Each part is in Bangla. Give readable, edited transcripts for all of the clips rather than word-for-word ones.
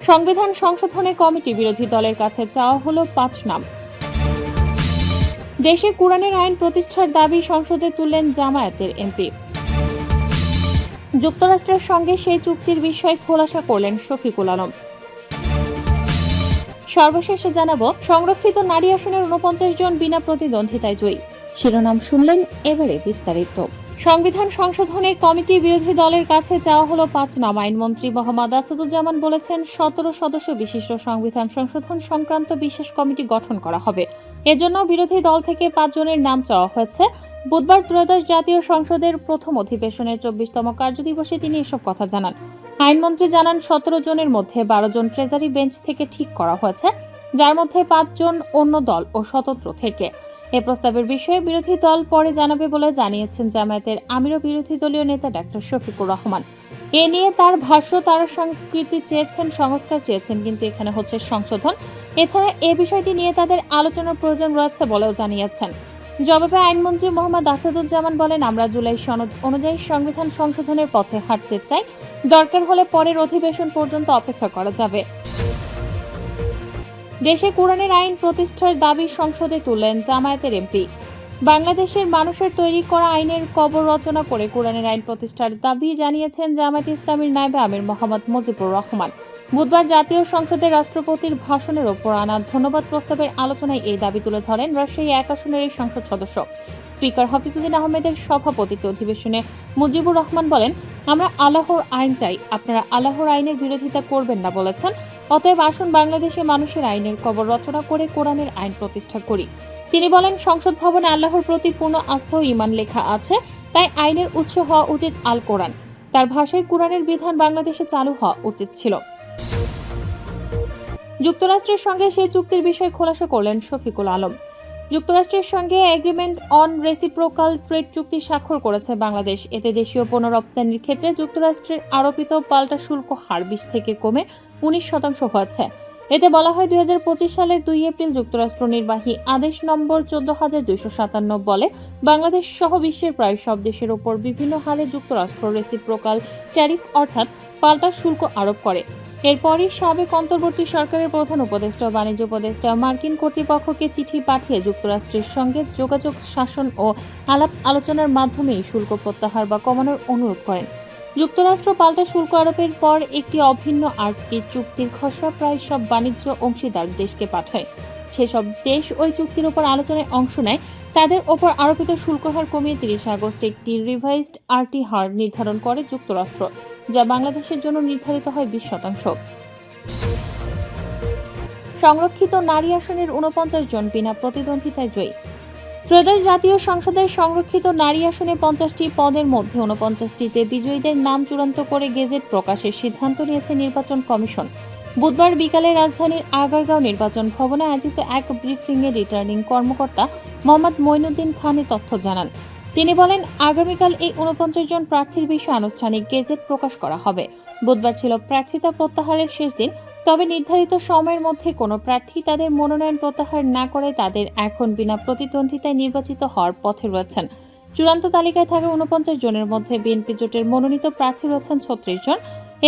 সংবিধান সংশোধনে কমিটি বিরোধী দলের কাছে চাওয়া হলো 5 নাম। দেশে কোরআনের আইন প্রতিষ্ঠার দাবি সংসদে তুললেন জামায়াতের এমপি। যুক্তরাষ্ট্রের সঙ্গে সেই চুক্তির বিষয়ে খোলাসা করলেন শফিকুল আলম। সর্বশেষে জানাবো, সংরক্ষিত নারী আসনের 49 জন বিনা প্রতিদ্বন্দ্বিতায় জয়ী। শিরোনাম শুনলেন, এবারে বিস্তারিত। সংবিধান সংশোধনে কমিটি বিরোধী দলের কাছে চাওয়া হলো 5 নাম। আইনমন্ত্রী মোহাম্মদ আসাদুজ্জামান বলেছেন, 17 সদস্য বিশিষ্ট সংবিধান সংশোধন সংক্রান্ত বিশেষ কমিটি গঠন করা হবে। এজন্য বিরোধী দল থেকে 5 জনের নাম চাওয়া হয়েছে। বুধবার ত্রয়োদশ জাতীয় সংসদের প্রথম অধিবেশনের 24তম কার্যদিবসে তিনি এসব কথা জানান। আইনমন্ত্রী জানান, 17 জনের মধ্যে 12 জন ট্রেজারি বেঞ্চ থেকে ঠিক করা হয়েছে, যার মধ্যে 5 জন অন্য দল ও স্বতন্ত্র থেকে। এ প্রস্তাবের বিষয়ে বিরোধী দল পরে জানাবে বলে জানিয়েছেন জামায়াতের আমির ও বিরোধী দলীয় নেতা ডাক্তার শফিকুর রহমান। এ নিয়ে তার ভাষ্য, তারা সংস্কৃতি চেয়েছেন, সংস্কার চেয়েছেন, কিন্তু এখানে হচ্ছে সংশোধন। এছাড়া এ বিষয়টি নিয়ে তাদের আলোচনার প্রয়োজন রয়েছে বলেও জানিয়েছেন। জবাবে আইনমন্ত্রী মোহাম্মদ আসাদুজ্জামান বলেন, আমরা জুলাই সনদ অনুযায়ী সংবিধান সংশোধনের পথে হাঁটতে চাই। দরকার হলে পরের অধিবেশন পর্যন্ত অপেক্ষা করা যাবে। দেশে কোরআনের আইন প্রতিষ্ঠার দাবি সংসদে তুললেন জামায়াতের এমপি। বাংলাদেশের মানুষের তৈরি করা আইনের কবর রচনা করে কোরআনের আইন প্রতিষ্ঠার দাবি জানিয়েছেন জামায়াত ইসলামীর নায়েবে আমির মোহাম্মদ মুজিবুর রহমান। বুধবার জাতীয় সংসদে রাষ্ট্রপতির ভাষণের ওপর আনা ধন্যবাদ প্রস্তাবের আলোচনায় এই দাবি তুলে ধরেন রাজশাহী 1 আসনের এই সংসদ সদস্য। স্পিকার হাফিজউদ্দিন আহমেদের সভাপতিত্বে অধিবেশনে মুজিবুর রহমান বলেন, আমরা আল্লাহর আইন চাই, আপনারা আল্লাহর আইনের বিরোধিতা করবেন না বলেছেন। অতএব আসুন বাংলাদেশে মানুষের আইনের কবর রচনা করে কোরআনের আইন প্রতিষ্ঠা করি। তিনি বলেন, সংসদ ভবনে আল্লাহর প্রতি পূর্ণ আস্থা ও ঈমান লেখা আছে, তাই আইনের উৎস হওয়া উচিত আল কোরআন। তার ভাষায় কোরআনের বিধান বাংলাদেশে চালু হওয়া উচিত ছিল। যুক্তরাষ্ট্রের সঙ্গে সেই চুক্তির বিষয়ে খোলাসা করলেন শফিকুল আলম। যুক্তরাষ্ট্রের সঙ্গে এগ্রিমেন্ট অন রেসিপ্রোকাল ট্রেড চুক্তি স্বাক্ষর করেছে বাংলাদেশ। এতে দেশীয় পণ্য রপ্তানির ক্ষেত্রে যুক্তরাষ্ট্রের আরোপিত পাল্টা শুল্ক হার 20 থেকে কমে 19% হয়েছে। এতে বলা হয়, 2025 সালের 2 এপ্রিল যুক্তরাষ্ট্র নির্বাহী আদেশ নম্বর 14,257 বলে বাংলাদেশ সহ বিশ্বের প্রায় সব দেশের ওপর বিভিন্ন হারে যুক্তরাষ্ট্র রেসিপ্রোকাল ট্যারিফ অর্থাৎ পাল্টা শুল্ক আরোপ করে। এরপরই সাবেক অন্তর্বর্তী সরকারের প্রধান উপদেষ্টা ও বাণিজ্য উপদেষ্টা মার্কিন কর্তৃপক্ষকে চিঠি পাঠিয়ে যুক্তরাষ্ট্রের সঙ্গে যোগাযোগ, শাসন ও আলাপ আলোচনার মাধ্যমে শুল্ক প্রত্যাহার বা কমানোর অনুরোধ করেন। যুক্তরাষ্ট্র পাল্টা শুল্ক আরোপের পর একটি অভিন্ন 8টি চুক্তির খসড়া প্রায় সব বাণিজ্য অংশীদার দেশকে পাঠায়। সেসব দেশ ওই চুক্তির উপর আলোচনায় অংশ নেয়। তাদের ওপর আরোপিত শুল্ক হার কমিয়ে 30 আগস্ট একটি রিভাইজড আরটি হার নির্ধারণ করে যুক্তরাষ্ট্র, যা বাংলাদেশের জন্য নির্ধারিত হয় 20%। সংরক্ষিত নারী আসনের 49 জন বিনা প্রতিদ্বন্দ্বিতায় জয়ী। ত্রয়োদশ জাতীয় সংসদের সংরক্ষিত নারী আসনে 50টি পদের মধ্যে 49টিতে বিজয়ীদের নাম চূড়ান্ত করে গেজেট প্রকাশের সিদ্ধান্ত নিয়েছে নির্বাচন কমিশন। বুধবার বিকালে রাজধানীর আগারগাঁও নির্বাচন ভবনে আয়োজিত এক ব্রিফিংয়ে রিটার্নিং কর্মকর্তা মোহাম্মদ মঈনুদ্দিন খান এ তথ্য জানান। তিনি বলেন, আগামীকাল এই 49 জন প্রার্থীর বিষয়ে আনুষ্ঠানিক গেজেট প্রকাশ করা হবে। বুধবার ছিল প্রার্থিতা প্রত্যাহারের শেষ দিন। তবে নির্ধারিত সময়ের মধ্যে কোনো প্রার্থী তাদের মনোনয়ন প্রত্যাহার না করে তাদের এখন বিনা প্রতিদ্বন্দ্বিতায় নির্বাচিত হওয়ার পথে রয়েছেন। চূড়ান্ত তালিকায় থাকা 49 জনের মধ্যে বিএনপি জোটের মনোনীত প্রার্থী রয়েছেন 36 জন।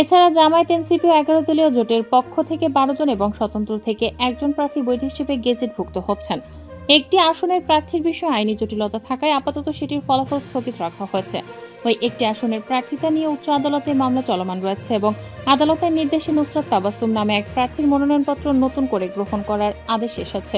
এছাড়া জামায়াত, এনসিপি ও 11 দলীয় জোটের পক্ষ থেকে 12 জন এবং স্বতন্ত্র থেকে 1 জন প্রার্থী বৈধ হিসেবে গেজেটভুক্ত হচ্ছেন। একটি আসনের প্রার্থীর বিষয়ে আইনি জটিলতা থাকায় আপাতত সেটির ফলাফল স্থগিত রাখা হয়েছে। ওই একটি আসনের প্রার্থিতা নিয়ে উচ্চ আদালতে মামলা চলমান রয়েছে এবং আদালতের নির্দেশে নুসরাত তাবাসসুম নামে এক প্রার্থীর মনোনয়নপত্র নতুন করে গ্রহণ করার আদেশ এসেছে।